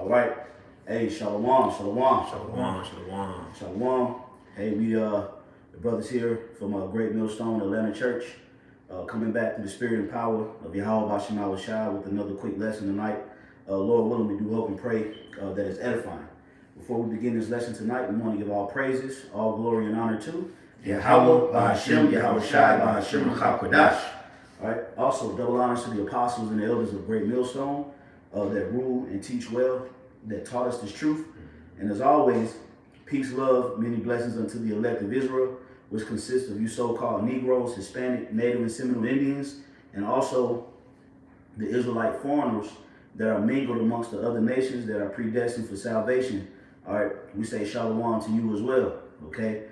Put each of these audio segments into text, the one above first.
All right. Hey, shalom, shalom. Shalom, shalom. Shalom. Hey, we the brothers here from Great Millstone Atlanta Church, coming back to the spirit and power of Yahweh Bashim Shai with another quick lesson tonight. Lord willing, we do hope and pray that it's edifying. Before we begin this lesson tonight, we want to give all praises, all glory and honor to Yahweh, Ba'Hashem, Yahweh Shai, Ba'Hashem, Chakadash. All right. Also, double honors to the apostles and the elders of Great Millstone that rule and teach well, that taught us this truth. And as always, peace, love, many blessings unto the elect of Israel, which consists of you so-called Negroes, Hispanic, Native, and Seminole Indians, and also the Israelite foreigners that are mingled amongst the other nations that are predestined for salvation. All right, we say shalom to you as well, okay?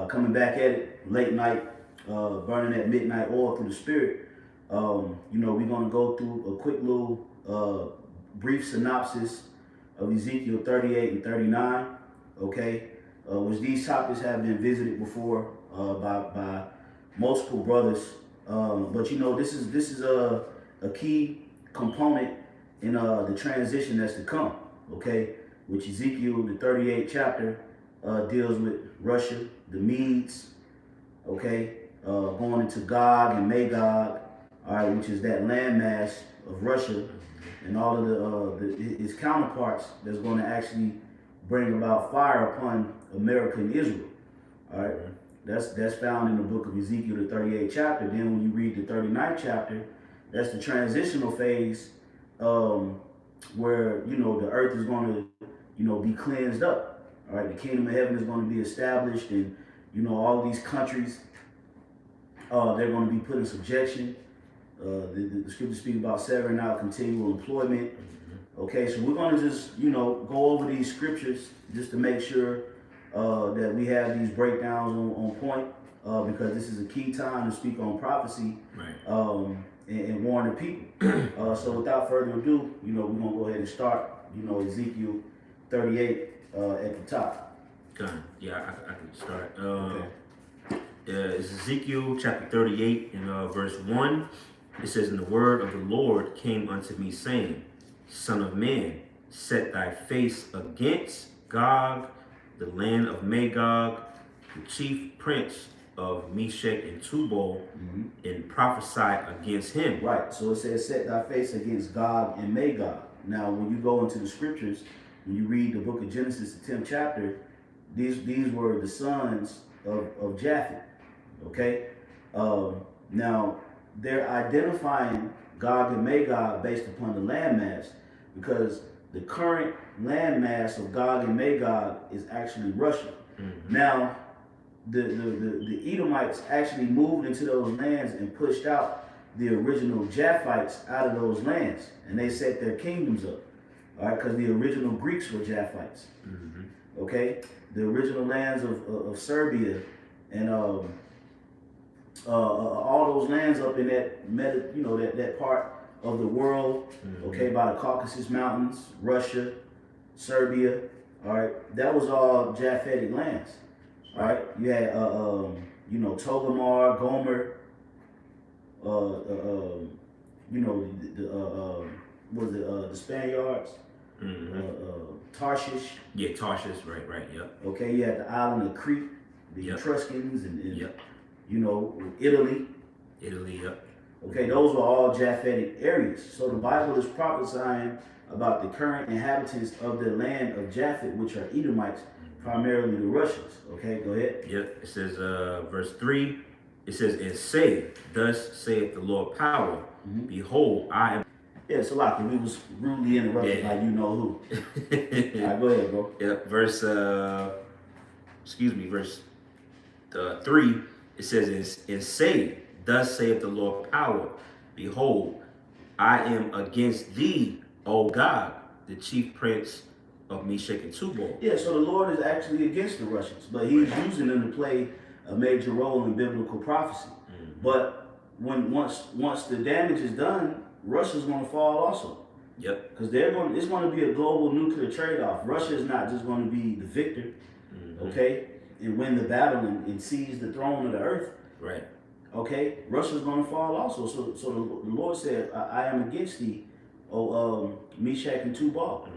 Coming back at it, late night, burning that midnight oil through the spirit. You know, we're going to go through a quick little brief synopsis of Ezekiel 38 and 39, okay? Which these topics have been visited before by multiple brothers. But you know, this is a key component in the transition that's to come, okay? Which Ezekiel, the 38th chapter, deals with Russia, the Medes, okay? Going into Gog and Magog, all right, which is that landmass of Russia and all of its counterparts that's going to actually bring about fire upon America and Israel. All right, that's found in the book of Ezekiel, the 38th chapter. Then when you read the 39th chapter, that's the transitional phase where, you know, the earth is going to, you know, be cleansed up. All right, the kingdom of heaven is going to be established, and, you know, all of these countries, they're going to be put in subjection. The scriptures speak about severing out continual employment. Okay, so we're going to just, you know, go over these scriptures just to make sure that we have these breakdowns on point, because this is a key time to speak on prophecy, Right. And warn the people. So without further ado, you know, we're going to go ahead and start, you know, Ezekiel 38 at the top. Done. Yeah, I can start. Okay. It's Ezekiel chapter 38 and verse 1. It says, "And the word of the Lord came unto me, saying, Son of man, set thy face against Gog, the land of Magog, the chief prince of Meshech and Tubal, and prophesy against him." Right, so it says, set thy face against Gog and Magog. Now, when you go into the scriptures, when you read the book of Genesis, the 10th chapter, these were the sons of Japheth, okay? Now, they're identifying Gog and Magog based upon the landmass, because the current landmass of Gog and Magog is actually Russia. Now, the Edomites actually moved into those lands and pushed out the original Japhites out of those lands, and they set their kingdoms up, all right, because the original Greeks were Japhites, okay? The original lands of Serbia and all those lands up in that that part of the world, okay, by the Caucasus Mountains, Russia, Serbia, all right, that was all Japhetic lands, all right. You had you know, Togomar, Gomer, you know, the Spaniards, Tarshish. Yeah, Tarshish, right, yep. Okay, you had the island of Crete, the Etruscans, and Yep. you know, Italy. Yep. Okay, those were all Japhetic areas. So the Bible is prophesying about the current inhabitants of the land of Japhet, which are Edomites, primarily the Russians. Okay, go ahead. Yep. It says, verse 3, it says, "And say, thus saith the Lord power, behold, I am..." Yeah, it's a lot, because we was rudely interrupted by you know who. All right, go ahead, bro. Yep. Verse 3, it says, "And say, thus saith the Lord power, behold, I am against thee, O God, the chief prince of Meshech and Tubal." Yeah, so the Lord is actually against the Russians, but he's using them to play a major role in biblical prophecy. But once the damage is done, Russia's going to fall also. Yep. Because it's going to be a global nuclear trade-off. Russia is not just going to be the victor, okay, and win the battle and seize the throne of the earth. Right. Okay, Russia's going to fall also. So the Lord said, I am against thee, O Meshach and Tubal.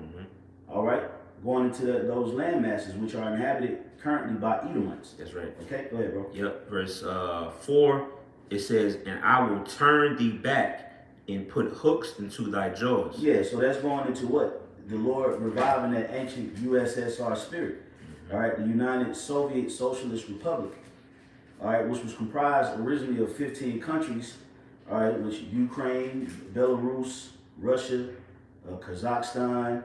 All right, going into those land masses which are inhabited currently by Edomites. That's right. Okay, go ahead, bro. Yep. Verse 4, it says, "And I will turn thee back and put hooks into thy jaws." Yeah, so that's going into what? The Lord reviving that ancient USSR spirit. All right, the United Soviet Socialist Republic. All right, which was comprised originally of 15 countries. All right, which Ukraine, Belarus, Russia, Kazakhstan,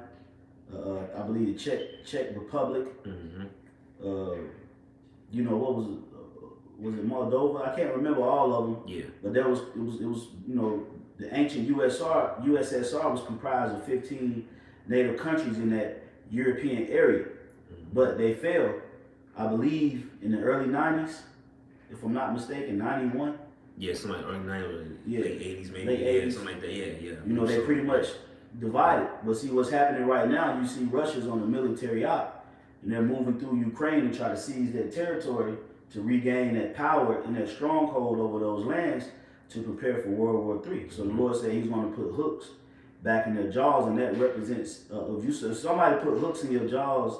I believe the Czech Republic. You know, what was it? Was it Moldova? I can't remember all of them. Yeah. But it was you know, the ancient USSR was comprised of 15 native countries in that European area. But they fell, I believe, in the early 90s, if I'm not mistaken, 91. Yeah, something like early 90s, late 80s maybe. Late Yeah, 80s. something like that. Yeah. You know, they pretty much divided. But see, what's happening right now, you see Russia's on a military op, and they're moving through Ukraine to try to seize that territory to regain that power and that stronghold over those lands to prepare for World War III. So the Lord said he's going to put hooks back in their jaws, and that represents, if somebody put hooks in your jaws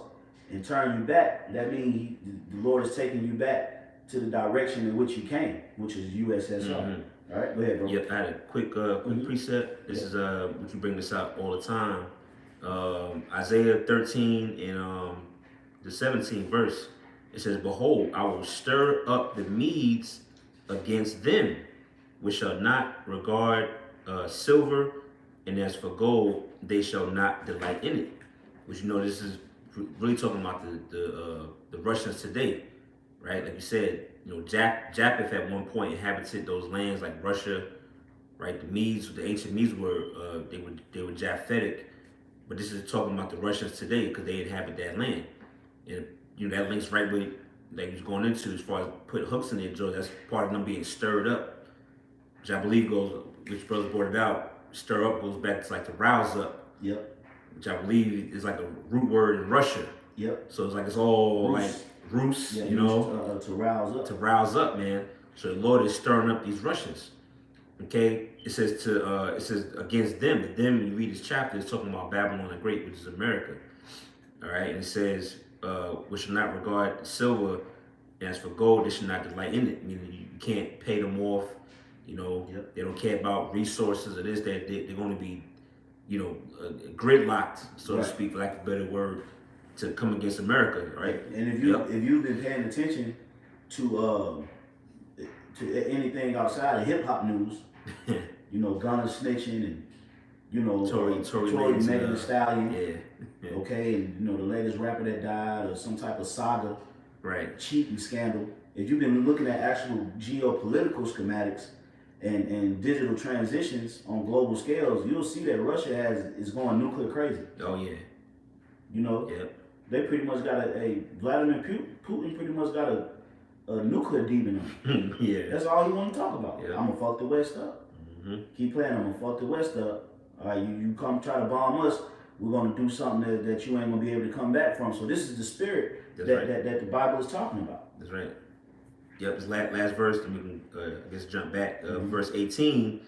and turn you back, that means the Lord is taking you back to the direction in which you came, which is USSR. All right, go ahead, bro. Yep, I had a quick precept. This is what you bring this out all the time. Isaiah 13 and the 17th verse. It says, "Behold, I will stir up the Medes against them, which shall not regard silver, and as for gold, they shall not delight in it." Which, you know, this is really talking about the Russians today, right? Like you said, you know, Japheth at one point inhabited those lands like Russia, right? The Medes, the ancient Medes were they were Japhetic, but this is talking about the Russians today because they inhabit that land, and you know that links right with like he's going into as far as putting hooks in their jaws. That's part of them being stirred up, which I believe goes, which brothers brought it out. Stir up goes back to like to rouse up. Yep. Which I believe is like a root word in Russia. Yep. So it's like it's all Rus. like Rus, Yeah, you know, to rouse up. to rouse up, man. So the Lord is stirring up these Russians. Okay, it says against them. But then when you read this chapter, it's talking about Babylon the Great, which is America. All right, and it says, "We shall not regard silver, and as for gold, they shall not delight in it." Meaning you can't pay them off. You know, They don't care about resources or this, that. They're going to be, you know, gridlocked, so to speak, for lack of a better word, to come against America, right? And if you've been paying attention to anything outside of hip hop news, you know, Gunna snitching and you know Tory Megan Thee Stallion, yeah. okay, and you know the latest rapper that died or some type of saga, Right. cheating scandal. If you've been looking at actual geopolitical schematics and digital transitions on global scales, you'll see that Russia is going nuclear crazy. Oh yeah. You know, they pretty much got Vladimir Putin pretty much got a nuclear demon on him. Yeah. That's all he want to talk about. Yeah. I'm gonna fuck the West up. Keep playing. I'm gonna fuck the West up. All right, you come try to bomb us. We're gonna do something that you ain't gonna be able to come back from. So this is the spirit that the Bible is talking about. That's right. Yep, this last verse, and we can, I guess, jump back. Verse 18,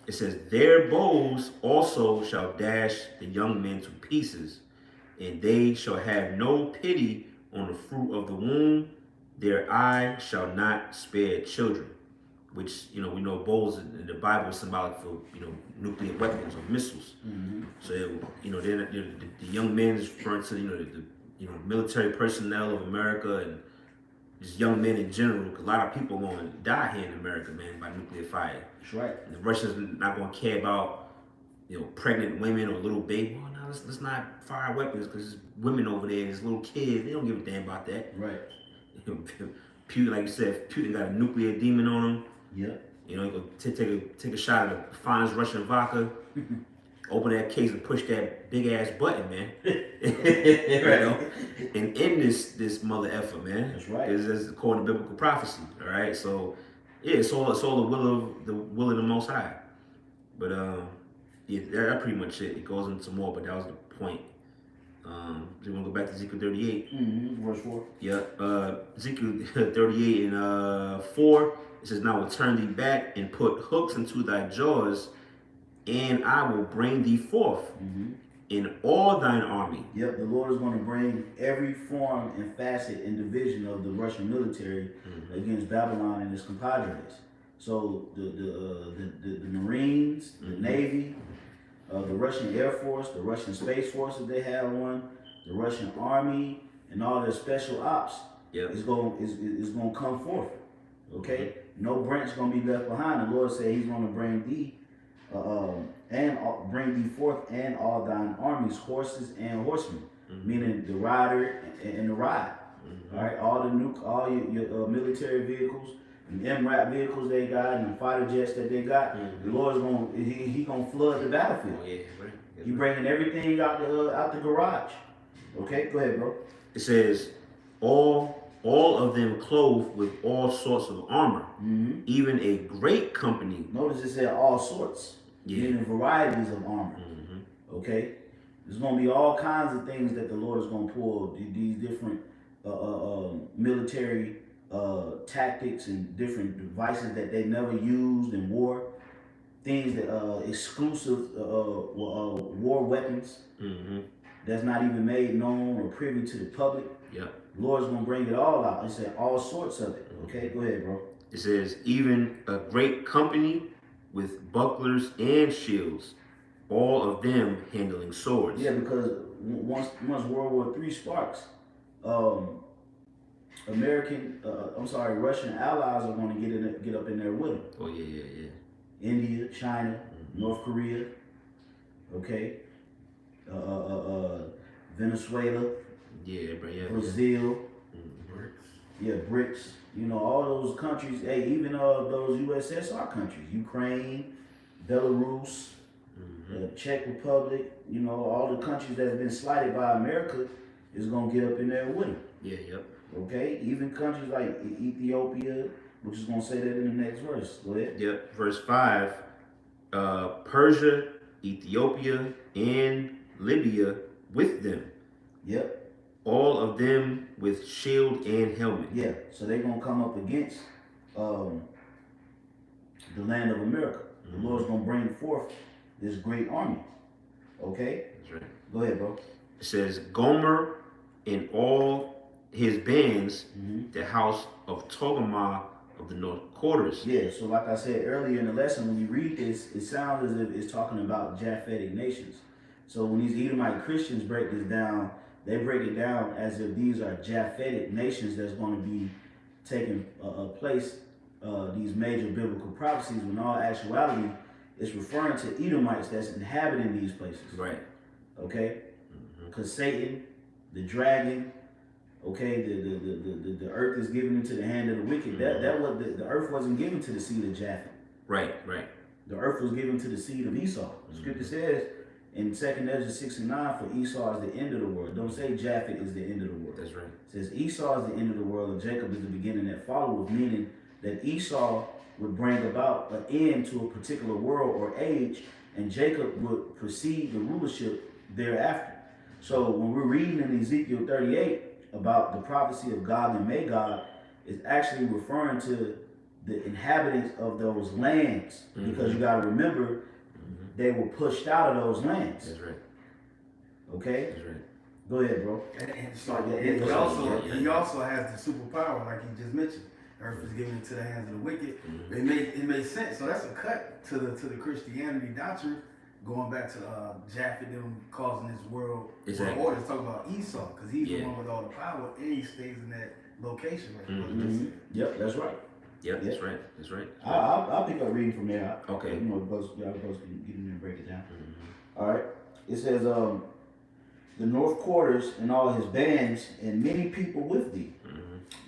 it says, "Their bows also shall dash the young men to pieces, and they shall have no pity on the fruit of the womb. Their eye shall not spare children." Which, you know, we know bows in the Bible is symbolic for, you know, nuclear weapons or missiles. So, you know, the young men is referring to, you know, military personnel of America and just young men in general, because a lot of people are going to die here in America, man, by nuclear fire. That's right. And the Russians are not going to care about, you know, pregnant women or little babies. Well, no, let's not fire weapons because there's women over there, there's little kids. They don't give a damn about that. Right. Putin, like you said, Putin got a nuclear demon on him. Yep. You know, he go take a shot of the finest Russian vodka, open that case and push that big ass button, man. You know, and end this mother effer, man. That's right. It's according to biblical prophecy. All right, so yeah, it's all the will of the Most High. But yeah, that's pretty much it. It goes into more, but that was the point. Do you want to go back to Ezekiel 38? Verse 4. Yeah, Ezekiel 38 and 4. It says, "Now I will turn thee back and put hooks into thy jaws, and I will bring thee forth, in all thine army. Yep, the Lord is going to bring every form and facet and division of the Russian military against Babylon and its compadres. So the Marines, the Navy, the Russian Air Force, the Russian Space Force that they have one, the Russian Army, and all their special ops is going to come forth. Okay, no branch going to be left behind. The Lord said He's going to bring thee bring thee forth and all thine armies, horses and horsemen, meaning the rider and the ride. All right, all your military vehicles, and MRAP vehicles they got, and the fighter jets that they got. The Lord's He gonna flood the battlefield. Oh, yeah, right. He bringing everything out the garage. Okay, go ahead, bro. It says, all of them clothed with all sorts of armor, even a great company. Notice it said all sorts, meaning varieties of armor. Okay, there's gonna be all kinds of things that the Lord is gonna pull. These different military tactics and different devices that they never used in war. Things that exclusive war weapons that's not even made known or privy to the public. Yep. The Lord's gonna bring it all out. It said all sorts of it. Okay, go ahead, bro. It says, even a great company with bucklers and shields, all of them handling swords. Yeah, because once World War III sparks, Russian allies are going to get up in there with them. Oh yeah. India, China, North Korea, okay, Venezuela, Brazil, BRICS. You know, all those countries. Hey, even those USSR countries, Ukraine, Belarus, Czech Republic. You know, all the countries that have been slighted by America is going to get up in there with them. Yeah, yep. Okay, even countries like Ethiopia, which is going to say that in the next verse. Go ahead. Yep, verse 5, Persia, Ethiopia, and Libya with them. Yep. All of them with shield and helmet. Yeah, so they're going to come up against the land of America. The Lord's going to bring forth this great army. Okay? That's right. Go ahead, bro. It says, Gomer and all his bands, the house of Togarmah of the north quarters. Yeah, so like I said earlier in the lesson, when you read this, it sounds as if it's talking about Japhetic nations. So when these Edomite Christians break this down, they break it down as if these are Japhetic nations that's going to be taking place, these major biblical prophecies, when all actuality it's referring to Edomites that's inhabiting these places. Right. Okay? Because Satan, the dragon, okay, the earth is given into the hand of the wicked. That was the earth wasn't given to the seed of Japhet. Right. The earth was given to the seed of Esau. The scripture says in 2 Ezra 6:9, for Esau is the end of the world. Don't say Japhet is the end of the world. That's right. It says Esau is the end of the world and Jacob is the beginning that follows, meaning that Esau would bring about an end to a particular world or age, and Jacob would precede the rulership thereafter. So when we're reading in Ezekiel 38 about the prophecy of Gog and Magog, it's actually referring to the inhabitants of those lands, because you got to remember they were pushed out of those lands. That's right. Okay? That's right. Go ahead, bro. He also has the superpower, like you just mentioned. Earth is given into the hands of the wicked. It makes sense. So that's a cut to the Christianity doctrine, going back to Japhet them causing this world order. It's talking about Esau, because he's the one with all the power, and he stays in that location. Yep, that's right. Yep, that's right. That's right. I'll pick up reading from there. Okay. You know, y'all can get in and break it down. All right. It says, the north quarters and all his bands and many people with thee.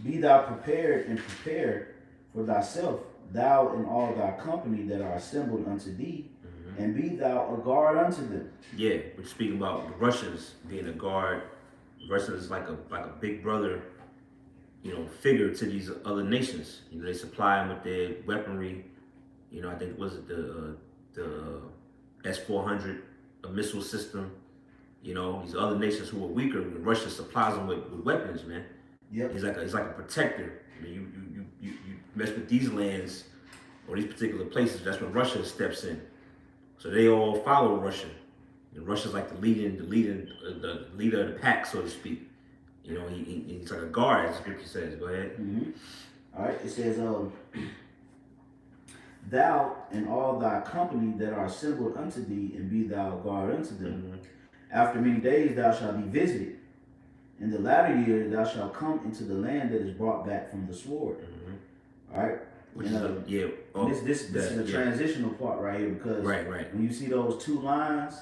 Be thou prepared and prepare for thyself, thou and all thy company that are assembled unto thee, and be thou a guard unto them. Yeah, we're speaking about the Russians being a guard. Russians like a big brother, you know, figure to these other nations. You know, they supply them with their weaponry. You know, I think the S-400, a missile system. You know, these other nations who are weaker, and Russia supplies them with weapons, man. Yep. It's like a protector. I mean, you mess with these lands or these particular places, that's when Russia steps in. So they all follow Russia. And Russia's like the leader of the pack, so to speak. You know, he's like a guard, as the scripture says. Go ahead. All right, it says, thou and all thy company that are assembled unto thee, and be thou guard unto them. After many days thou shalt be visited. In the latter years thou shalt come into the land that is brought back from the sword. All right. Which and, is this is a transitional part right here, because when you see those two lines,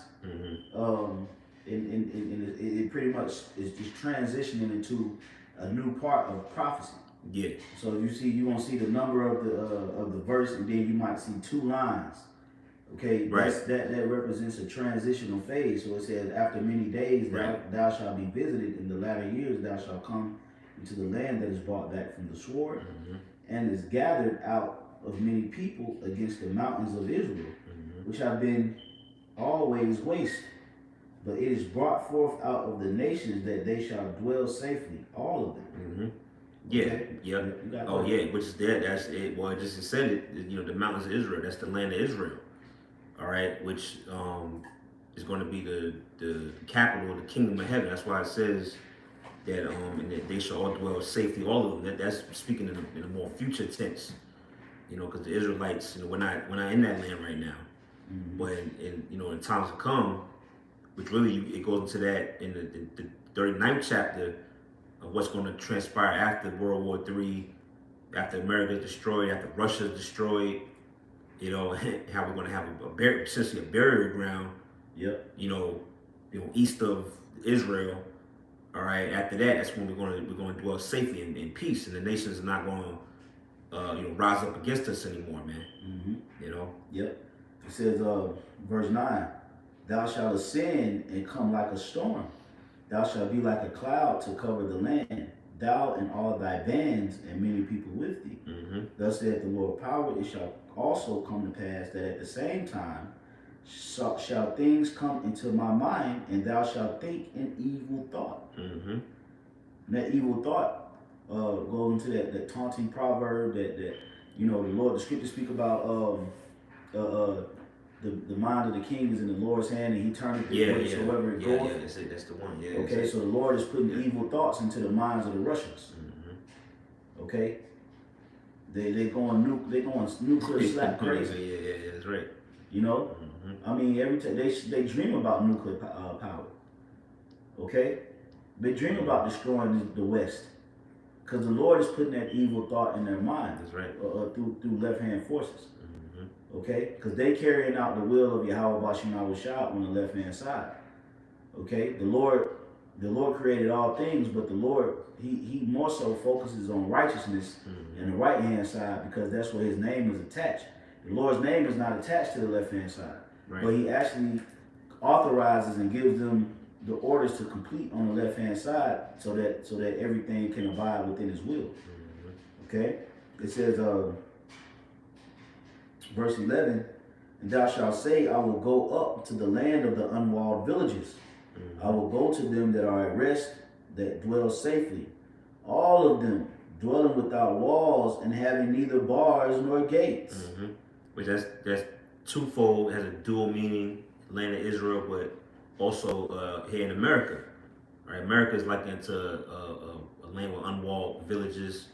it pretty much is just transitioning into a new part of prophecy. Yeah. So you're gonna see the number of the verse, and then you might see two lines. Okay, right. That represents a transitional phase. So it says, after many days thou shalt be visited, in the latter years thou shalt come into the land that is brought back from the sword, and is gathered out of many people against the mountains of Israel, which have been always waste. But it is brought forth out of the nations that they shall dwell safely, all of them. Yeah, okay? Which is that. That's it. Well, it just said it. You know, the mountains of Israel. That's the land of Israel. All right, which is going to be the capital of the kingdom of heaven. That's why it says that and that they shall all dwell safely. All of them. That's speaking in a more future tense. You know, because the Israelites, you know, we're not in that land right now. But in times to come, which really it goes into that in the 39th chapter of what's going to transpire after World War III, after America is destroyed, after Russia is destroyed. You know, how we're going to have essentially a burial ground. Yep. You know, east of Israel. All right. After that, that's when we're going to dwell safely in peace, and the nations are not going to rise up against us anymore, man. You know. Yep. It says, verse 9, thou shalt ascend and come like a storm. Thou shalt be like a cloud to cover the land, thou and all thy bands and many people with thee. Thus saith the Lord power, it shall also come to pass that at the same time shall things come into my mind, and thou shalt think an evil thought. And that evil thought goes into that taunting proverb that the scriptures speak about the mind of the king is in the Lord's hand, and he turneth it wheresoever it goeth. Yeah, that's the one. Yeah. Okay, so the Lord is putting evil thoughts into the minds of the Russians. Okay, they going nuclear slap crazy. Yeah, that's right. You know, I mean, every time they dream about nuclear power. Okay, they dream about destroying the West, because the Lord is putting that evil thought in their mind. That's right. Through left hand forces. Okay, because they carrying out the will of Yahweh Bashim Awashah on the left hand side. Okay, the Lord created all things, but the Lord he more so focuses on righteousness in the right hand side, because that's where his name is attached. The Lord's name is not attached to the left hand side, but he actually authorizes and gives them the orders to complete on the left hand side, so that everything can abide within his will. Okay, it says verse 11, and thou shalt say, I will go up to the land of the unwalled villages. I will go to them that are at rest, that dwell safely, all of them dwelling without walls and having neither bars nor gates. Which that's twofold, has a dual meaning, land of Israel, but also here in America. Right, America is like into a land with unwalled villages.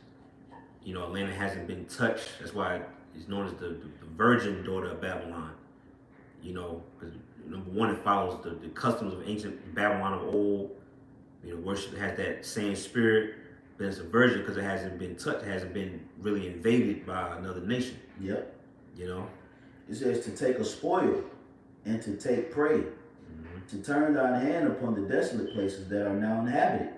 You know, a land that hasn't been touched. That's why it's known as the virgin daughter of Babylon. You know, because number one, it follows the customs of ancient Babylon of old. You know, worship has that same spirit, but it's a virgin because it hasn't been touched, it hasn't been really invaded by another nation. Yep. You know? It says to take a spoil and to take prey, to turn thine hand upon the desolate places that are now inhabited,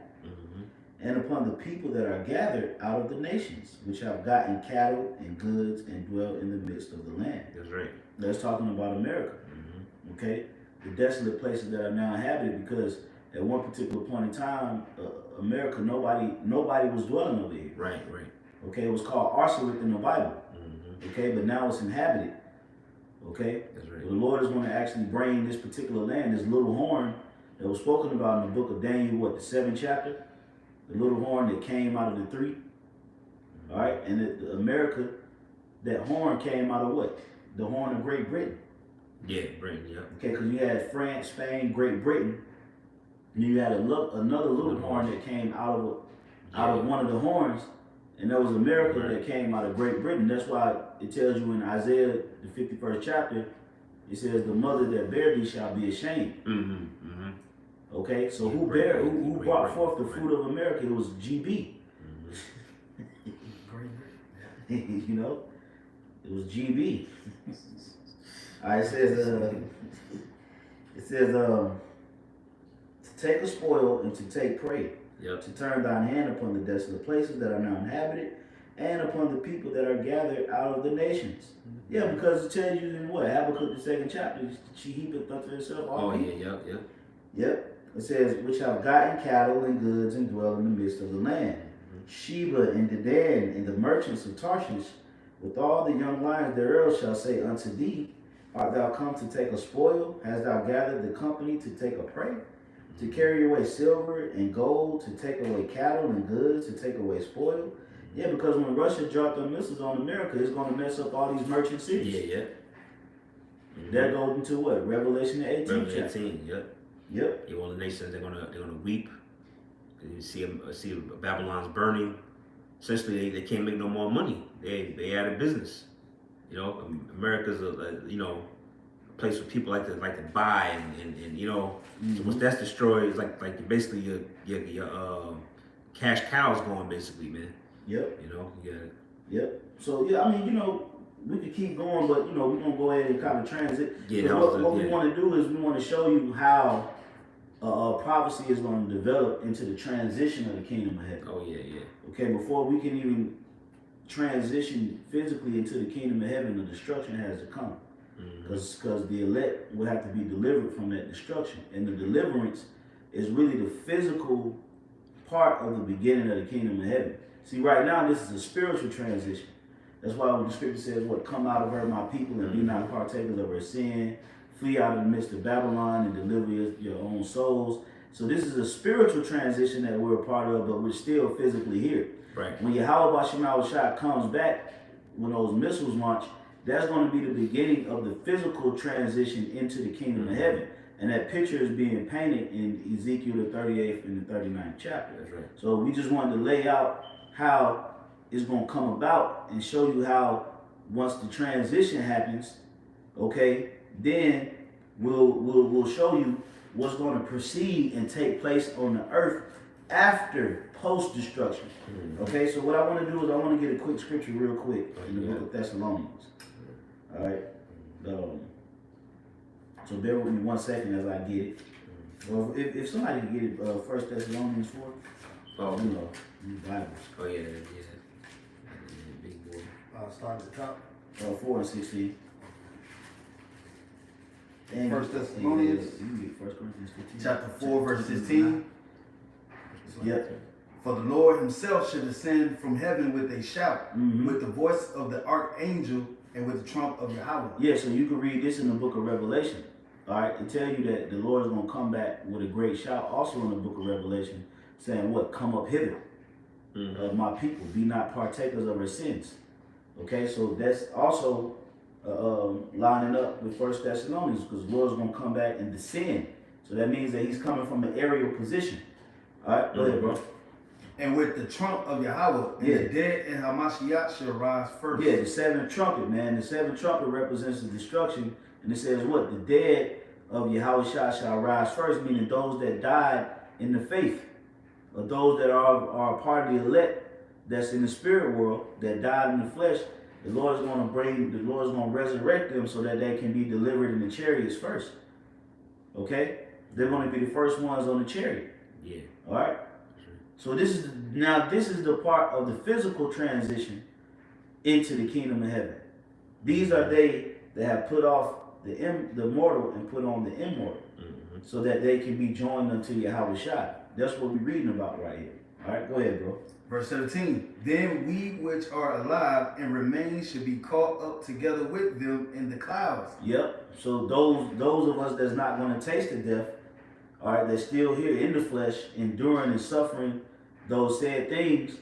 and upon the people that are gathered out of the nations, which have gotten cattle and goods and dwell in the midst of the land. That's right. That's talking about America. Okay? The desolate places that are now inhabited, because at one particular point in time, America, nobody was dwelling over here. Right. Okay? It was called Arsarith in the Bible. Okay? But now it's inhabited. Okay? That's right. So the Lord is going to actually bring this particular land, this little horn that was spoken about in the book of Daniel, the 7th chapter? The little horn that came out of the 3. All right? And America, that horn came out of what? The horn of Great Britain. Yeah, Britain, yeah. Okay, because you had France, Spain, Great Britain. And you had another little horn that came out of one of the horns, and that was America that came out of Great Britain. That's why it tells you in Isaiah, the 51st chapter, it says, "The mother that bare thee shall be ashamed." Okay, so who brought forth the fruit of America? It was GB. You know, it was GB. All right, it says, to take a spoil and to take prey, to turn thine hand upon the desolate places that are now inhabited, and upon the people that are gathered out of the nations. Yeah, because it tells you in what? Habakkuk, the 2nd chapter, she heapeth unto herself all people. Yep. It says, which have gotten cattle and goods and dwell in the midst of the land. Sheba and Dedan and the merchants of Tarshish, with all the young lions thereof, shall say unto thee, art thou come to take a spoil? Hast thou gathered the company to take a prey? To carry away silver and gold, to take away cattle and goods, to take away spoil? Yeah, because when Russia dropped their missiles on America, it's going to mess up all these merchant cities. That goes into what? Revelation 18. Revelation 18, Yep. Yeah, all the nations they're gonna weep. You see Babylon's burning. Essentially, they can't make no more money. They out of business. You know, America's a place where people like to buy and you know. So once that's destroyed, it's like basically your cash cows going basically, man. Yep. You know, Yep. So yeah, I mean, you know, we could keep going, but you know, we're gonna go ahead and kind of transit. Yeah. What we want to do is we want to show you how prophecy is going to develop into the transition of the kingdom of heaven. Oh yeah. Okay, before we can even transition physically into the kingdom of heaven, the destruction has to come, because the elect will have to be delivered from that destruction, and the deliverance is really the physical part of the beginning of the kingdom of heaven. See, right now this is a spiritual transition. That's why when the scripture says, "What come out of her, my people, and be not partakers of her sin. Flee out of the midst of Babylon and deliver your own souls." So this is a spiritual transition that we're a part of, but we're still physically here. Right. When Yahweh Shai comes back, when those missiles launch, that's going to be the beginning of the physical transition into the kingdom of heaven. And that picture is being painted in Ezekiel the 38th and the 39th chapter. That's right. So we just wanted to lay out how it's going to come about and show you how once the transition happens, okay, then we'll show you what's going to proceed and take place on the earth after post-destruction. Okay, so what I want to do is I want to get a quick scripture real quick in the book of Thessalonians. All right. So bear with me 1 second as I get it. Well, if somebody can get it, 1 Thessalonians 4. Oh, you know, Bibles. Oh yeah. Big boy. Start at the top. 4 and 16. And 1 Thessalonians, you can get 1 Corinthians 15. chapter 4, verse 16. Yep. For the Lord himself should descend from heaven with a shout, with the voice of the archangel, and with the trump of Yahweh. Yeah, so you can read this in the book of Revelation. All right, it tell you that the Lord is going to come back with a great shout. Also in the book of Revelation, saying what? Come up hither, my people, be not partakers of her sins. Okay, so that's also lining up with 1 Thessalonians, because the Lord's going to come back and descend. So that means that he's coming from an aerial position. All right, go ahead, bro. And with the trump of Yahweh, and the dead in Hamashiach shall rise first. Yeah, the seventh trumpet, man. The seventh trumpet represents the destruction. And it says what? The dead of Yahweh shall rise first, meaning those that died in the faith, or those that are a part of the elect that's in the spirit world, that died in the flesh. The Lord is going to resurrect them so that they can be delivered in the chariots first. Okay? They're going to be the first ones on the chariot. Yeah. All right? So this is the part of the physical transition into the kingdom of heaven. These are they that have put off the mortal and put on the immortal, so that they can be joined unto Yahweh Shai. That's what we're reading about right here. All right, go ahead, bro. Verse 17. Then we which are alive and remain should be caught up together with them in the clouds. Yep. So those of us that's not going to taste the death, all right, they're still here in the flesh, enduring and suffering those sad things,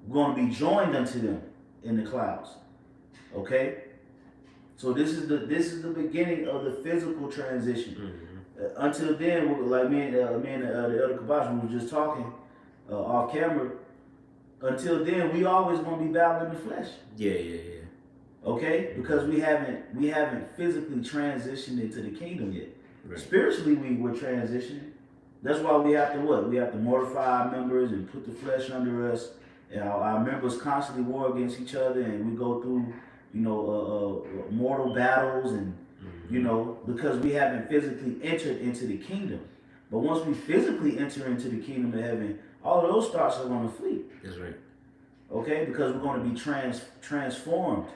we're going to be joined unto them in the clouds. Okay? So this is the beginning of the physical transition. Until then, like me and the elder Kabash, we were just talking off camera. Until then, we always gonna be battling the flesh. Yeah. Okay, because we haven't physically transitioned into the kingdom yet. Right. Spiritually, we're transitioning. That's why we have to what? We have to mortify our members and put the flesh under us. And our members constantly war against each other, and we go through, mortal battles, and because we haven't physically entered into the kingdom. But once we physically enter into the kingdom of heaven, all of those thoughts are going to flee. That's right. Okay, because we're going to be transformed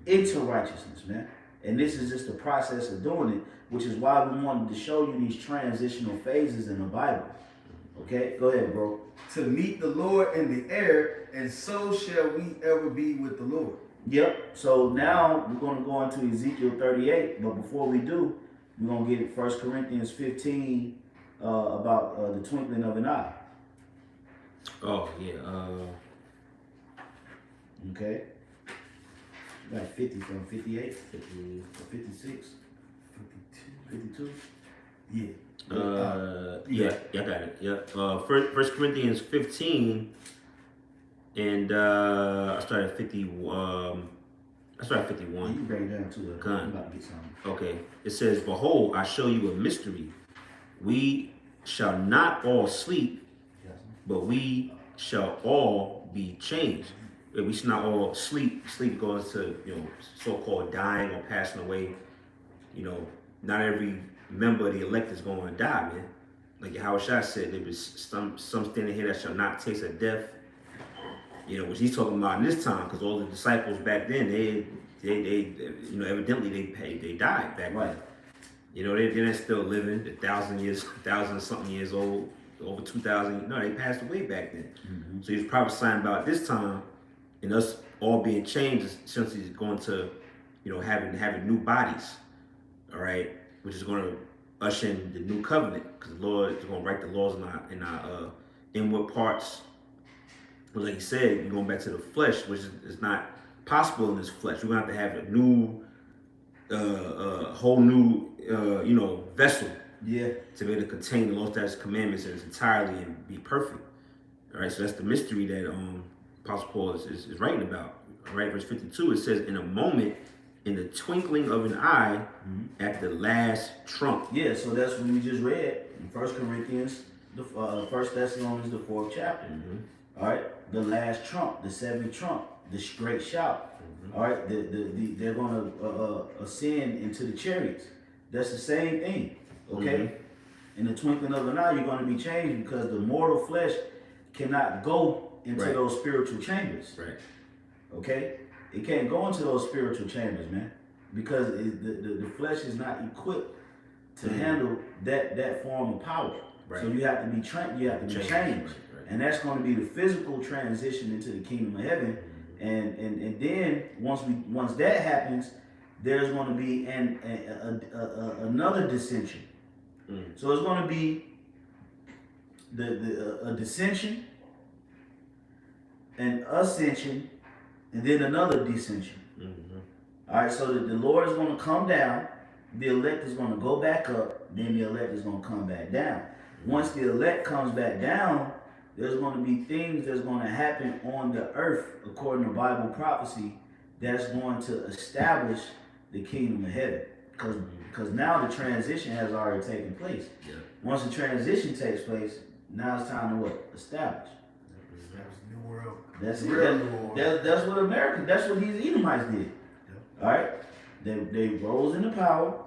into righteousness, man. And this is just the process of doing it, which is why we wanted to show you these transitional phases in the Bible. Okay, go ahead, bro. To meet the Lord in the air, and so shall we ever be with the Lord. Yep. So now we're going to go into Ezekiel 38, but before we do, we're going to get 1 Corinthians 15 about the twinkling of an eye. Oh, yeah. Okay. Like 50 from 58, 50, 56, 52. Yeah. Yeah, I got it. Yeah. First Corinthians 15, and I started at 51. I started at 51. You can bring it down to the Gun. about to get something. Okay. It says, "Behold, I show you a mystery. We shall not all sleep, but we shall all be changed." We should not all sleep. Sleep goes to so-called dying or passing away. Not every member of the elect is going to die, man. Like Yahushua said, there was some standing here that shall not taste of death. Which he's talking about in this time, because all the disciples back then, they evidently they died back then. They're still living, 1,000 something years old, over 2,000. No, they passed away back then. Mm-hmm. So he's prophesying about this time, and us all being changed, since he's going to, having new bodies, all right, which is going to usher in the new covenant, because the Lord is going to write the laws in our inward parts. But like he said, you're going back to the flesh, which is not possible in this flesh. We're going to have a new, whole new, vessel. Yeah. To be able to contain the laws, statutes, commandments in its entirety and be perfect. All right, so that's the mystery that Apostle Paul is writing about. All right, verse 52, it says, "In a moment, in the twinkling of an eye, at the last trump." Yeah, so that's what we just read in 1 Corinthians, the 1 Thessalonians, the 4th chapter. All right, the last trump, the seventh trump, the great shout. All right, they're going to ascend into the chariots. That's the same thing. Okay, in the twinkling of an eye, you're going to be changed, because the mortal flesh cannot go into those spiritual chambers. Right. Okay, it can't go into those spiritual chambers, man, because the flesh is not equipped to handle that form of power. Right. So you have to be trained. You have to be changed, and that's going to be the physical transition into the kingdom of heaven. And then once that happens, there's going to be another dissension. So it's going to be a dissension, an ascension, and then another descension. All right, so the Lord is going to come down, the elect is going to go back up, then the elect is going to come back down. Once the elect comes back down, there's going to be things that's going to happen on the earth, according to Bible prophecy, that's going to establish the kingdom of heaven. Because now the transition has already taken place. Yeah. Once the transition takes place, now it's time to what? Establish. Establish the new world. That's it. That's what America, that's what these Edomites did. Yeah. All right? They rose into power.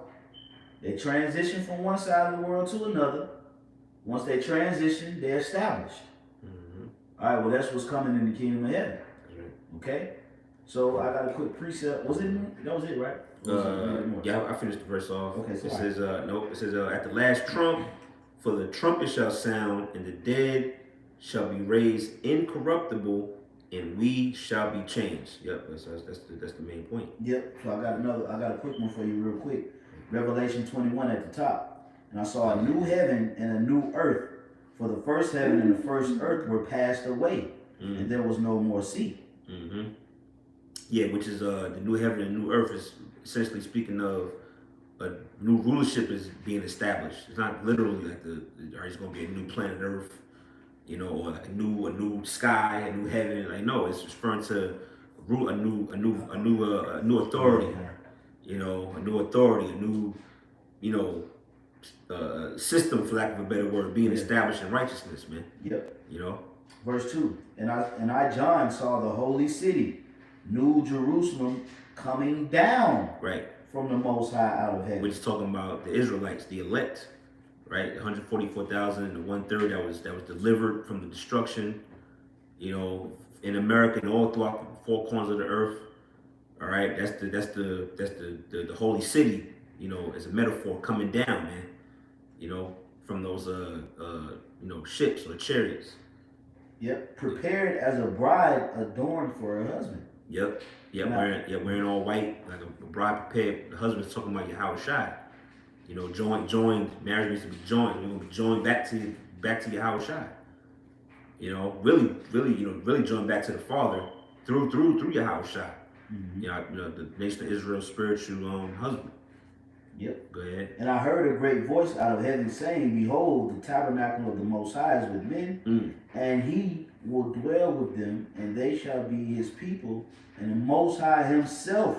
They transitioned from one side of the world to another. Once they transitioned, they established. All right, well, that's what's coming in the kingdom of heaven. Okay? So I got a quick precept. That was it, right? Yeah, I finished the verse off. Okay, so it says, at the last trump, for the trumpet shall sound, and the dead shall be raised incorruptible, and we shall be changed. Yep, that's the main point. Yep. So I got a quick one for you real quick. Revelation 21 at the top. And I saw a new heaven and a new earth. For the first heaven and the first earth were passed away, and there was no more sea. Yeah, which is the new heaven and new earth is essentially speaking of a new rulership is being established. It's not literally like it's going to be a new planet Earth, you know, or like a new sky, a new heaven. Like no, it's referring to a new authority, you know, a new authority, a new, you know, system, for lack of a better word, being established in righteousness, man. Yep. You know. Verse 2. And I John saw the holy city, New Jerusalem, coming down Right. from the Most High out of heaven. Which is talking about the Israelites, the elect, right? 144,000 and the 1/3 that was delivered from the destruction, you know, in America and all throughout the four corners of the earth. All right, that's the holy city, you know, as a metaphor coming down, man. You know, from those you know, ships or chariots. Yep. Prepared as a bride adorned for her husband. Yep. Wearing all white, like a bride prepared. The husband's talking about Yahweh Shai. You know, joined. Marriage needs to be joined. You're gonna be joined back to Yahweh Shai. You know, really joined back to the Father through Yahweh Shai. Mm-hmm. You know, the nation of Israel's spiritual husband. Yep. Go ahead. And I heard a great voice out of heaven saying, Behold, the tabernacle of the Most High is with men, and he will dwell with them, and they shall be his people, and the Most High himself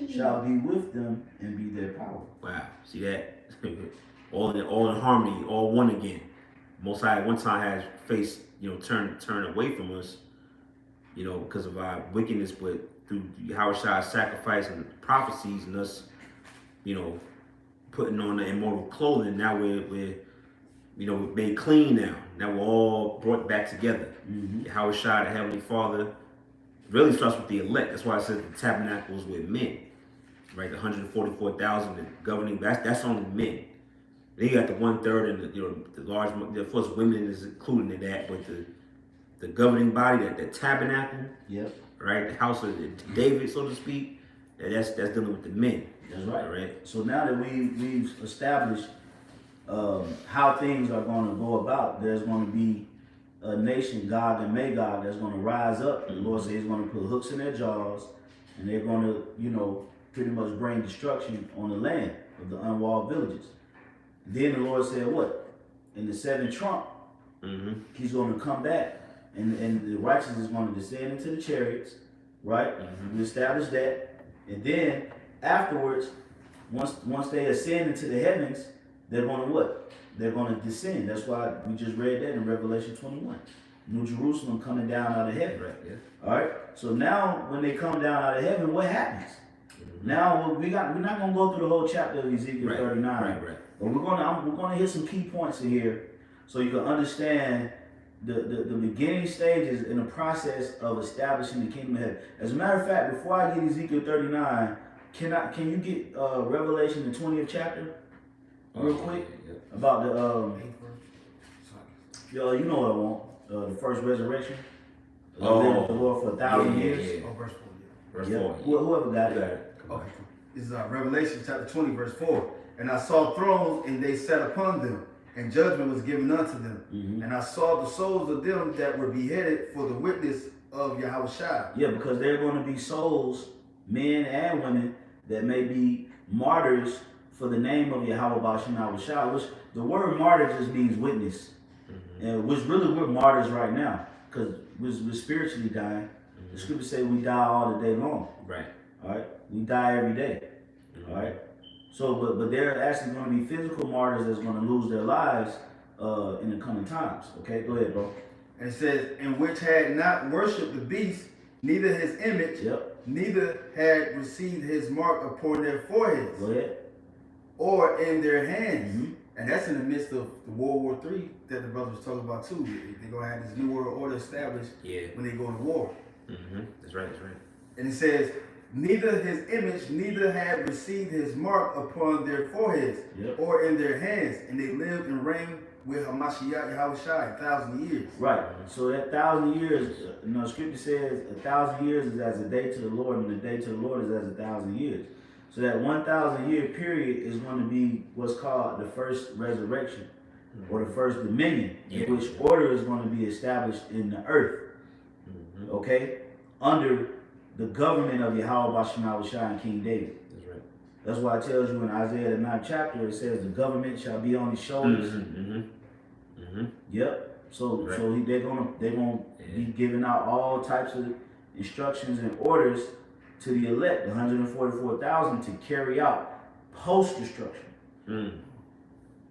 shall be with them and be their power. Wow. See that? all in harmony, all one again. Most High at one time has faced, you know, turn away from us, you know, because of our wickedness, but through Yahweh's sacrifice and prophecies and us, you know, putting on the immortal clothing, now we're you know, we're made clean now. Now we're all brought back together. Yahweh Shai, the Heavenly Father, really starts with the elect. That's why I said the tabernacle is with men. Right, the 144,000, the governing, that's only men. Then you got the 1/3 and the large, of course, women is included in that, but the governing body, the tabernacle, right, the house of David, so to speak, that's dealing with the men. That's right. All right. So now that we've established how things are going to go about, there's going to be a nation, Gog and Magog, that's going to rise up. The Lord says He's going to put hooks in their jaws, and they're going to, you know, pretty much bring destruction on the land of the unwalled villages. Then the Lord said, what? In the seventh trump, He's going to come back, and the righteous is going to descend into the chariots, right? We established that, and then afterwards, once they ascend into the heavens, they're going to what? They're going to descend. That's why we just read that in Revelation 21. New Jerusalem coming down out of heaven. Right. Yeah. All right. So now, when they come down out of heaven, what happens? Now we're not going to go through the whole chapter of Ezekiel 39. Right. But we're going to hit some key points in here, so you can understand the beginning stages in the process of establishing the kingdom of heaven. As a matter of fact, before I get Ezekiel 39, can you get Revelation the 20th chapter real quick about the you know what I want, the first resurrection. Live with the Lord for 1,000 years. Oh, verse 4. Verse 4. Whoever got it. Okay. This is Revelation chapter 20, verse 4. And I saw thrones, and they sat upon them, and judgment was given unto them. And I saw the souls of them that were beheaded for the witness of Yahweh Shai. Yeah, because they're going to be souls, men and women, that may be martyrs for the name of Yahweh Ba'Shem Shai, which the word martyr just means witness. And which really we're martyrs right now, because we're spiritually dying. The scriptures say we die all the day long. Right. All right. We die every day. All right. So, but they're actually going to be physical martyrs that's going to lose their lives in the coming times. Okay, go ahead, bro. And it says, and which had not worshipped the beast, neither his image, neither had received his mark upon their foreheads, go ahead, or in their hands. And that's in the midst of the World War III that the brothers was talking about too. They're going to have this new world order established when they go to war. That's right. And it says, neither his image, neither had received his mark upon their foreheads or in their hands. And they lived and reigned with Hamashiach Yahweh Shai 1,000 years. Right. So that 1,000 years, you know, scripture says 1,000 years is as a day to the Lord, and a day to the Lord is as 1,000 years. So that 1,000 year period is going to be what's called the first resurrection, or the first dominion, in which order is going to be established in the earth. Okay, under the government of Yahweh Bashim and King David. That's right. That's why it tells you in Isaiah the 9th chapter, it says the government shall be on his shoulders. Yep. So Right. so they're gonna be giving out all types of instructions and orders to the elect, the 144,000, to carry out post destruction.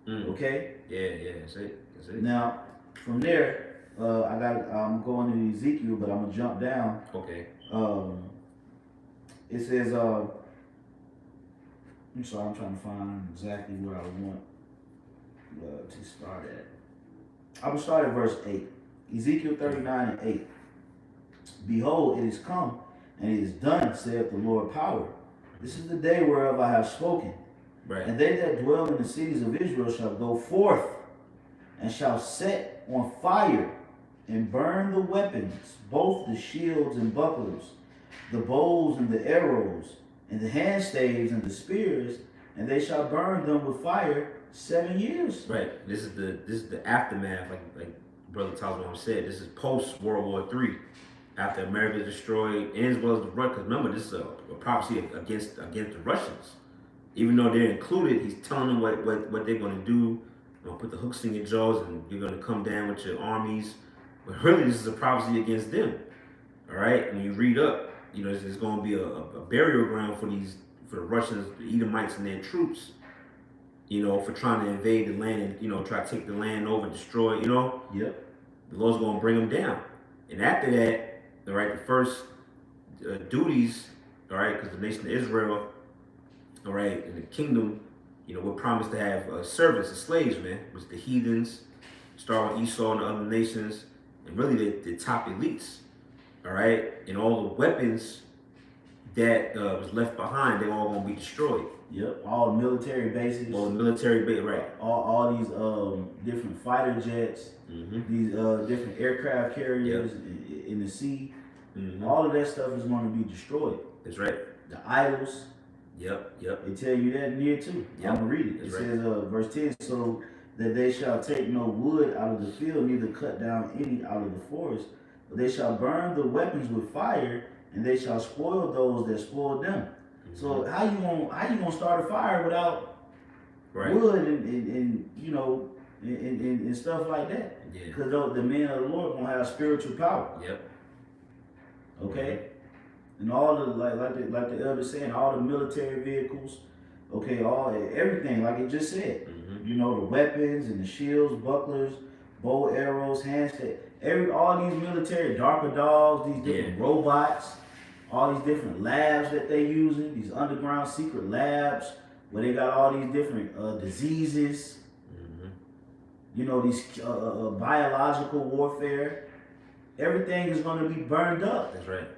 Okay. Yeah. That's it. Now from there, I'm going to Ezekiel, but I'm gonna jump down. Okay. It says I'm sorry, I'm trying to find exactly where I want to start at. I will start at verse 8. Ezekiel 39 and 8. Behold, it is come, and it is done, saith the Lord power. This is the day whereof I have spoken. Right. And they that dwell in the cities of Israel shall go forth, and shall set on fire, and burn the weapons, both the shields and bucklers, the bows and the arrows, and the handstaves and the spears, and they shall burn them with fire 7 years. Right. This is the aftermath, like Brother Talmud said. This is post World War III, after America destroyed, and as well as the Russians. Because remember, this is a prophecy against the Russians. Even though they're included, he's telling them what they're going to do. Put the hooks in your jaws, and you're going to come down with your armies. But really, this is a prophecy against them. All right. When you read up, it's going to be a burial ground for the Russians, the Edomites, and their troops. For trying to invade the land and, try to take the land over, destroy, Yep. The Lord's going to bring them down. And after that, all right, the first duties, all right, because the nation of Israel, all right, and the kingdom, we're promised to have servants and slaves, man, which the heathens, starting with Esau and the other nations, and really the top elites, all right, and all the weapons that was left behind, they're all going to be destroyed. Yep. All the military bases. All the military base, right. All these different fighter jets, these different aircraft carriers in the sea. All of that stuff is going to be destroyed. That's right. The idols. Yep. They tell you that near too. Yep. I'm going to read it. It says, verse 10, so that they shall take no wood out of the field, neither cut down any out of the forest, but they shall burn the weapons with fire, and they shall spoil those that spoil them. So how you gonna start a fire without wood and stuff like that? Yeah. Because the men of the Lord gonna have spiritual power. Yep. Okay. And all the like the elder saying, all the military vehicles, okay, everything like it just said. The weapons and the shields, bucklers, bow, arrows, handstand, all these military darker dogs, these different robots. All these different labs that they're using, these underground secret labs where they got all these different diseases, these biological warfare. Everything is going to be burned up. That's right.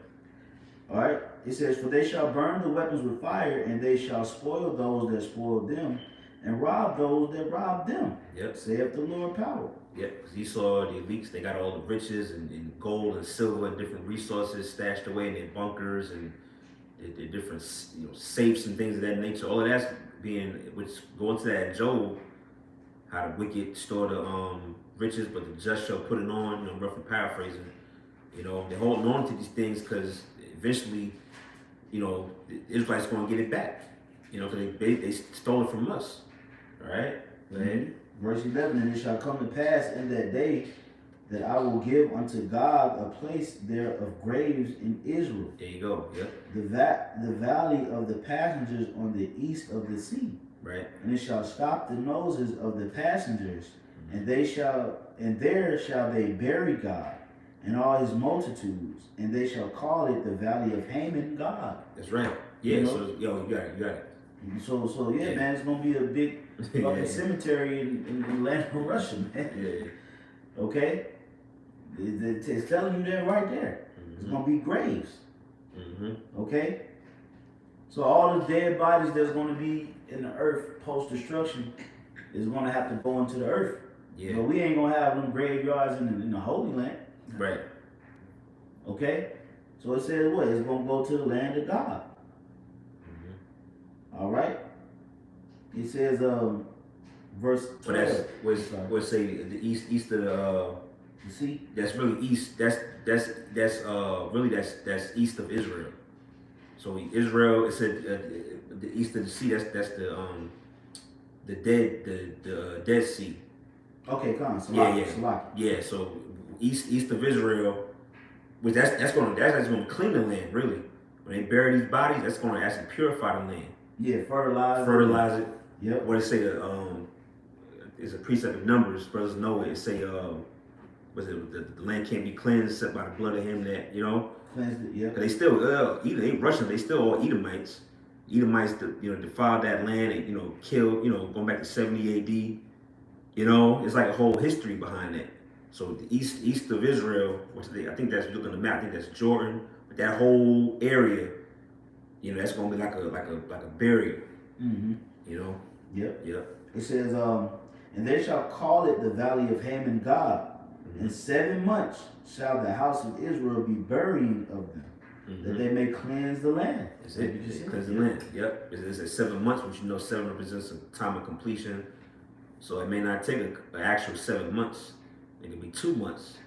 All right. It says, for they shall burn the weapons with fire, and they shall spoil those that spoil them, and rob those that rob them. Yep. Saith the Lord power. Yeah, because you saw the elites, they got all the riches and gold and silver and different resources stashed away in their bunkers and their different safes and things of that nature. All of that's going to that Job, how the wicked store the riches, but the just shall put it on, roughly paraphrasing. They're holding on to these things because eventually, the Israelites going to get it back. Because they stole it from us. All right? Go ahead. Verse 11, and it shall come to pass in that day that I will give unto God a place there of graves in Israel. There you go. Yep. The valley of the passengers on the east of the sea. Right. And it shall stop the noses of the passengers, and there shall they bury God and all his multitudes, and they shall call it the valley of Haman God. That's right. Yeah. So you got it. So man, it's gonna be a big fucking cemetery in the land of Russia, man. Yeah. Okay? It's telling you that right there. It's gonna be graves. Okay? So all the dead bodies that's gonna be in the earth post destruction is gonna have to go into the earth. Yeah. But we ain't gonna have them graveyards in the Holy Land. Right. Okay? So it says what? It's gonna go to the land of God. All right. It says, verse 12. But was say the east of the sea. That's really east. That's east of Israel. So Israel, it said the east of the sea. That's the Dead Sea. Okay, come on. Yeah. So east of Israel, which that's actually gonna clean the land really. When they bury these bodies, that's gonna actually purify the land. Yeah, Fertilize it. Yep. What it say? It's a precept of Numbers. Brothers know it. It say was it the land can't be cleansed except by the blood of him that Cleansed it. Yep. Cause they still they Russians. They still all Edomites. Edomites, defiled that land and killed. Going back to 70 A.D. It's like a whole history behind that. So the east of Israel, I think that's, look on the map. I think that's Jordan. But that whole area, that's gonna be like a barrier. Mm-hmm. Yep. It says, and they shall call it the valley of Haman God. Mm-hmm. In 7 months shall the house of Israel be burying of them, that they may cleanse the land. Cleanse the land. Yep. It's at 7 months, which 7 represents a time of completion. So it may not take an actual 7 months. It could be 2 months,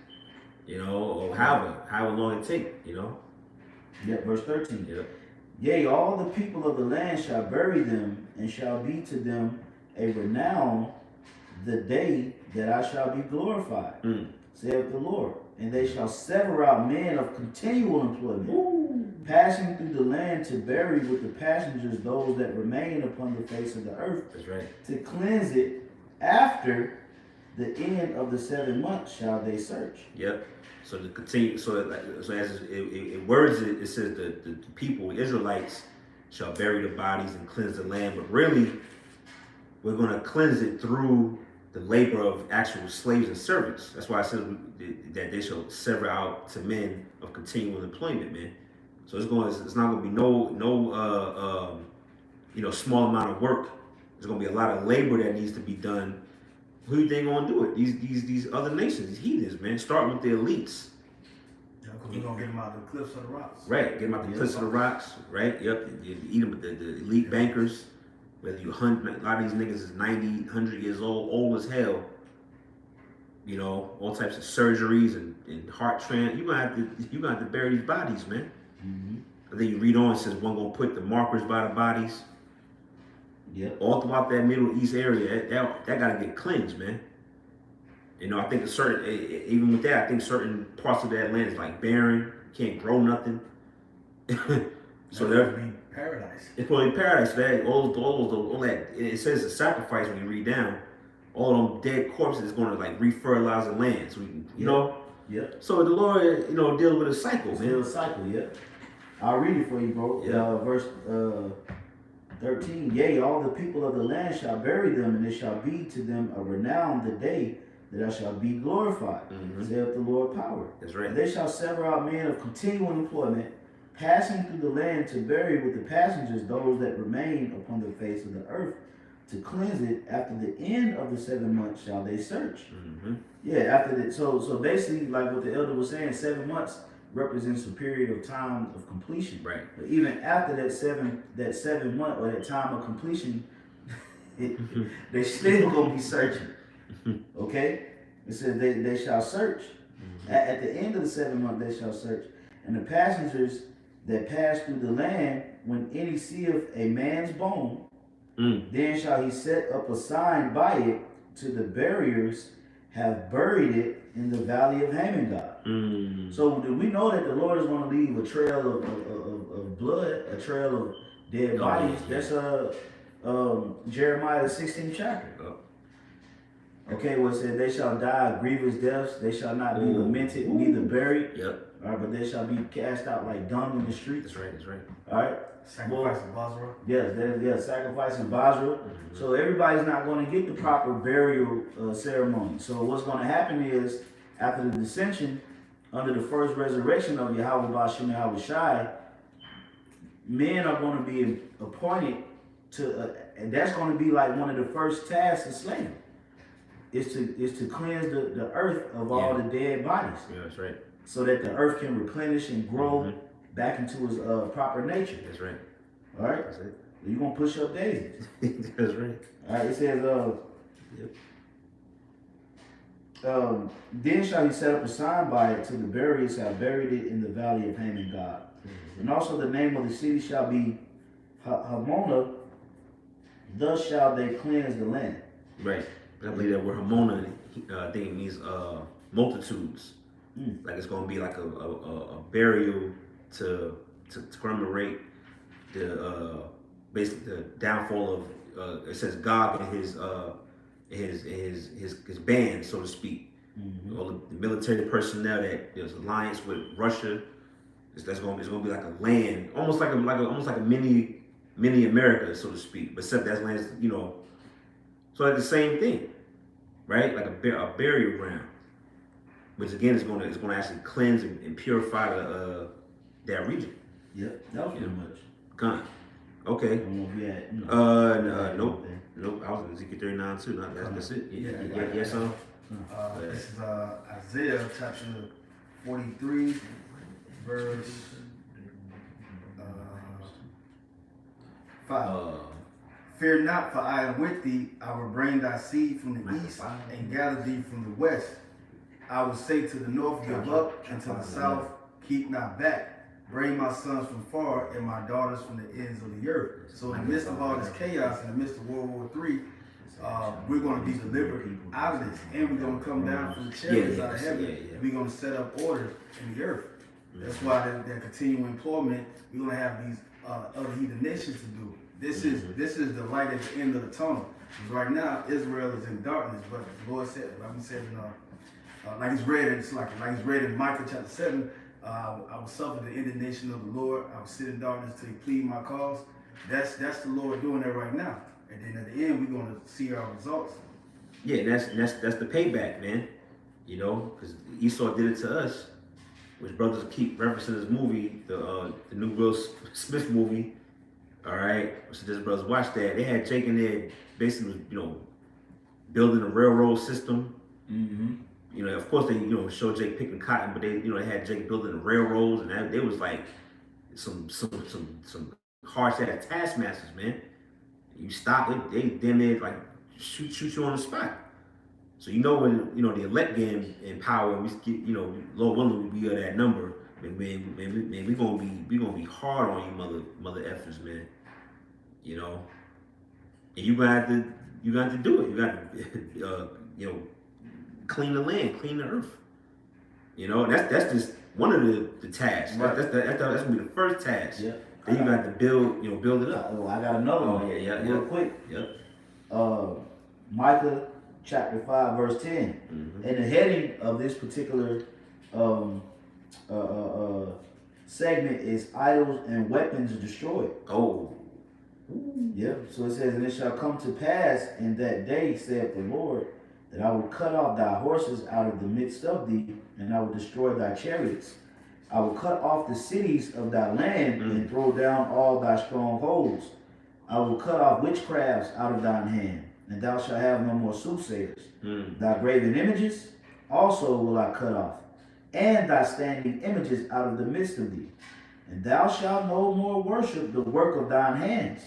or however long it take, Yep, verse 13. Yep. Yea, all the people of the land shall bury them, and shall be to them a renown the day that I shall be glorified, saith the Lord. And they shall sever out men of continual employment, passing through the land to bury with the passengers those that remain upon the face of the earth. That's right. To cleanse it after the end of the 7 months shall they search. Yep. So to continue, so as it words it says the people, Israelites, shall bury the bodies and cleanse the land. But really, we're going to cleanse it through the labor of actual slaves and servants. That's why I said that they shall sever out to men of continual employment, man. So it's not going to be no small amount of work. There's going to be a lot of labor that needs to be done. Who do you think gonna do it? These other nations, these heathens, man. Start with the elites. Yeah, because we're gonna get them out of the cliffs of the rocks. Right, get them out the cliffs of the rocks. Right, yep. You eat them with the elite bankers. Whether a lot of these niggas is 90, 100 years old as hell. All types of surgeries and heart you're gonna have to bury these bodies, man. Mm-hmm. And then you read on, it says one gonna put the markers by the bodies. Yep. All throughout that Middle East area, that gotta get cleansed, man. I think even with that, I think certain parts of that land is like barren, can't grow nothing. So that'd be paradise. It's probably paradise. That all that it says a sacrifice when you read down. All them dead corpses is gonna like refertilize the land, so we can, Yep. So the Lord, deals with a cycle, man. Still a cycle, yep. I'll read it for you, bro. Yeah. Verse 13, yea, all the people of the land shall bury them, and it shall be to them a renown the day that I shall be glorified, saith the Lord power. That's right. And they shall sever out men of continual employment, passing through the land to bury with the passengers those that remain upon the face of the earth, to cleanse it. After the end of the 7 months shall they search. Mm-hmm. Yeah, after that. So basically, like what the elder was saying, 7 months represents a period of time of completion. Right. But even after that 7 month or that time of completion, they still gonna be searching. Okay? It says they shall search. At the end of the 7 months they shall search. And the passengers that pass through the land, when any seeth a man's bone, then shall he set up a sign by it to the buriers have buried it in the valley of Haman God. So do we know that the Lord is going to leave a trail of blood, a trail of dead bodies? Yeah. That's Jeremiah 16th chapter. Okay, well it said they shall die grievous deaths, they shall not be lamented, neither buried. Yep. All right, but they shall be cast out like dung in the streets. That's right. All right. Sacrificing Basra. Yes, sacrificing Basra. So everybody's not going to get the proper burial ceremony. So what's going to happen is, after the dissension, under the first resurrection of Yahweh Bashim Yahweh Shai, men are going to be appointed to, and that's going to be like one of the first tasks of slavery, is to cleanse the earth of all the dead bodies. Yeah, that's right. So that the earth can replenish and grow back into its proper nature. That's right. All right? That's it. You're going to push up daisies. That's right. All right, it says, then shall he set up a sign by it, till the buriers have buried it in the valley of Haman God. And also the name of the city shall be Hamona. Thus shall they cleanse the land. Right. I believe that word Hamona, I think it means multitudes. Like it's going to be like a burial to commemorate the basically the downfall of it says Gog and his band, so to speak. All the military personnel that there's alliance with Russia. It's going to be like a land, almost like a mini America, so to speak. But except that land's so like the same thing, right? Like a burial ground, which again is going to actually cleanse and purify that region. Yep, that was pretty much. Gone. Okay. I don't know if you had. Nope. I was in Ezekiel 39 too. That's it. Yes, sir. This is Isaiah chapter 43, verse 5. Fear not, for I am with thee. I will bring thy seed from the east and gather thee from the west. I will say to the north, give up, and to the south, keep not back. Bring my sons from far and my daughters from the ends of the earth. So in the midst of all this chaos, in the midst of World War III, we're going to be delivered out of this, and we're going to come down from the chariots out of heaven. And we're going to set up order in the earth. That's why that continuing employment, we're going to have these other heathen nations to do. This is the light at the end of the tunnel. Because right now Israel is in darkness, but the Lord said, like we said, like it's read in Micah chapter 7. I will suffer the indignation of the Lord. I will sit in darkness till he plead my cause. That's the Lord doing that right now. And then at the end, we're going to see our results. Yeah, that's the payback, man. Because Esau did it to us, which brothers keep referencing this movie, the new Will Smith movie. All right, so this brothers watch that. They had Jake in there, basically, building a railroad system. Of course they, showed Jake picking cotton, but they had Jake building the railroads, and they was like some harsh ass taskmasters, man. You stop it, they damn near like shoot you on the spot. So when the elect get in power, we get Lord willing we are that number. Man, we gonna be hard on you, mother effers, man. And you got to do it. You got to clean the land, clean the earth. That's just one of the tasks. Right. That's gonna be the first task. Yeah. Then you got to build it up. I got another one. Real quick. Yep. Micah chapter 5 verse 10. And the heading of this particular segment is idols and weapons destroyed. Oh. Yeah. So it says, and it shall come to pass in that day, saith the Lord, that I will cut off thy horses out of the midst of thee, and I will destroy thy chariots. I will cut off the cities of thy land and throw down all thy strongholds. I will cut off witchcrafts out of thine hand, and thou shalt have no more soothsayers. Thy graven images also will I cut off, and thy standing images out of the midst of thee. And thou shalt no more worship the work of thine hands,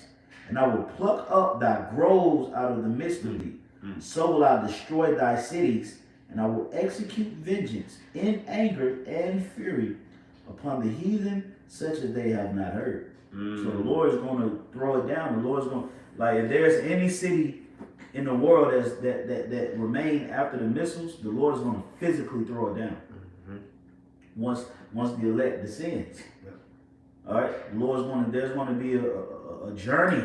and I will pluck up thy groves out of the midst of thee. So will I destroy thy cities, and I will execute vengeance in anger and fury upon the heathen, such as they have not heard. So the Lord is going to throw it down. The Lord is going to, if there's any city in the world that remain after the missiles, the Lord is going to physically throw it down. Once the elect descends. All right, there's going to be a journey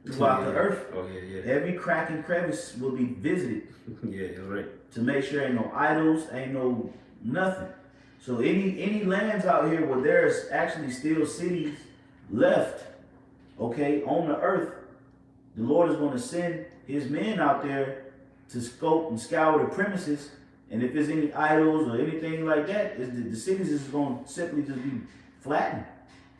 throughout the earth. Oh yeah. Every crack and crevice will be visited. Yeah, that's right. To make sure ain't no idols, ain't no nothing. So any lands out here where there's actually still cities left, okay, on the earth, the Lord is going to send his men out there to scope and scour the premises. And if there's any idols or anything like that, the cities is going to simply just be flattened.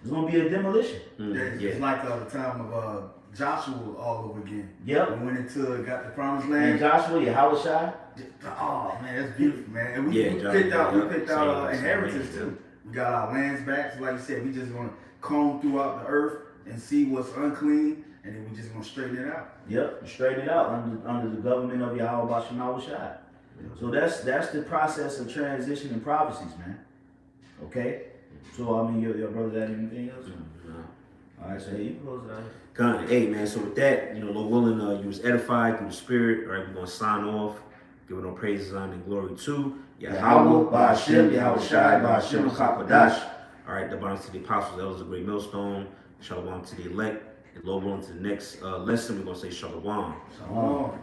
There's going to be a demolition. It's like the time of Joshua all over again. Yep. We went into got the promised land. And Joshua, Yahushua. Oh man, that's beautiful, man. And we picked out inheritance too. We got our lands back. So like you said, we just gonna comb throughout the earth and see what's unclean, and then we just gonna straighten it out. Yep, straighten it out under the government of Yahweh Shai. So that's the process of transition and prophecies, man. Okay. So I mean, your brother had anything else? No. All right, so hey, you can close it out. Con, hey man, so with that, Lord willing, you was edified through the Spirit. All right, we're gonna sign off, giving all praises, honor, and glory to Yahweh, Ba'ashem, Yahweh Shai, Ba'ashem Chakadash. All right, the bonus to the apostles, elders of great millstone. Shalom to the elect. And Lord willing, to the next lesson, we're gonna say shalom. Shalom.